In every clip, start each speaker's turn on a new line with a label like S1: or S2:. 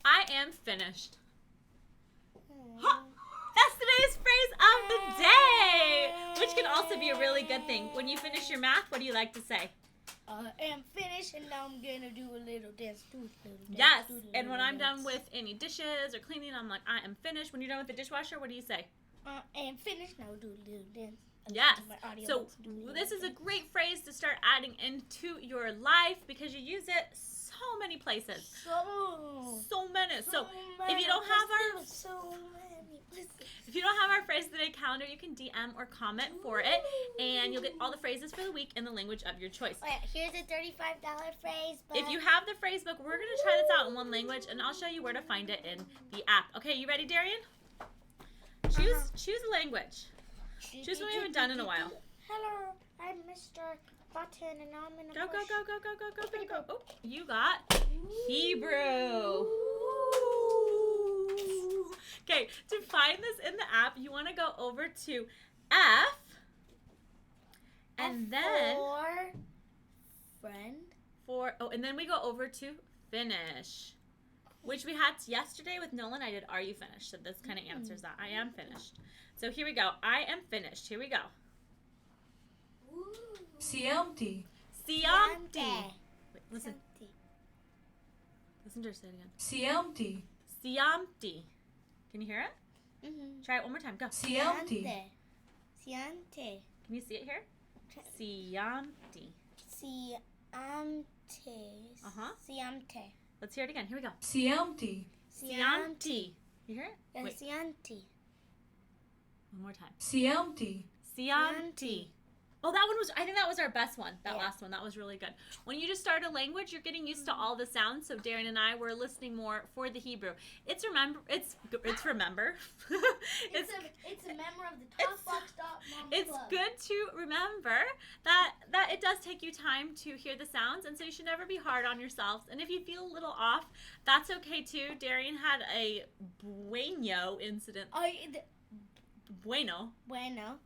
S1: I am finished. Huh. That's today's phrase of the day, which can also be a really good thing. When you finish your math, what do you like to say?
S2: I am finished, and now I'm gonna do a little dance.
S1: Yes, and when I'm done with any dishes or cleaning, I'm like, I am finished. When you're done with the dishwasher, what do you say?
S2: I am finished, now do a little dance.
S1: Yes, so this is a great phrase to start adding into your life because you use it so many places. So many. So if you don't have our phrase of the day calendar, you can DM or comment for it, and you'll get all the phrases for the week in the language of your choice.
S2: Oh, yeah. Here's a $35 phrase book.
S1: If you have the phrase book, we're going to try this out in one language, and I'll show you where to find it in the app. Okay, you ready, Darian? Choose a language. Choose one we haven't done in a while.
S2: Hello, I'm Mr. Button, and I'm in a
S1: Go. Oh, you got Hebrew. Okay, to find this in the app, you want to go over to F, and then and then we go over to finish, which we had yesterday with Nolan. I did, are you finished? So this kind of answers that. I am finished. So here we go. I am finished. Here we go.
S3: Siamti.
S1: Wait, listen. Listen to her say it again.
S3: Siamti.
S1: Siamti. Can you hear it?
S2: Mm-hmm.
S1: Try it one more time. Go.
S3: Siamti.
S2: Siante.
S1: Can you see it here? Siamti.
S2: Siamte.
S1: Let's hear it again. Here we go.
S3: Siamti.
S1: Siamti. You hear it?
S2: Yeah,
S1: Wait.
S2: Sianti.
S1: One more time.
S3: Siamti.
S1: Siamti. Oh, I think that was our best one. That
S2: Yeah.
S1: last one. That was really good. When you just start a language, you're getting used to all the sounds. So Darren and I were listening more for the Hebrew. It's remember.
S2: It's a member of the TalkBox.Mom
S1: It's
S2: club.
S1: good to remember that it does take you time to hear the sounds, and so you should never be hard on yourselves. And if you feel a little off, that's okay too. Darian had a bueno incident. Bueno.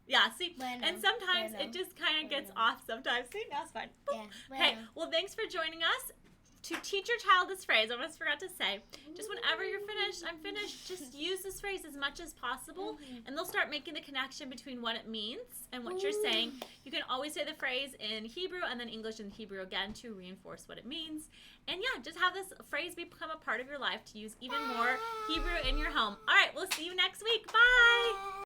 S1: Yeah, see?
S2: Bueno.
S1: And sometimes
S2: Bueno.
S1: it just kind of gets
S2: Bueno.
S1: off sometimes. See, now it's fine.
S2: Yeah,
S1: Hey,
S2: bueno.
S1: well, thanks for joining us. To teach your child this phrase, I almost forgot to say, just whenever you're finished, I'm finished, just use this phrase as much as possible, and they'll start making the connection between what it means and what you're saying. You can always say the phrase in Hebrew and then English and Hebrew again to reinforce what it means. And yeah, just have this phrase become a part of your life to use even more Hebrew in your home. All right, we'll see you next week. Bye!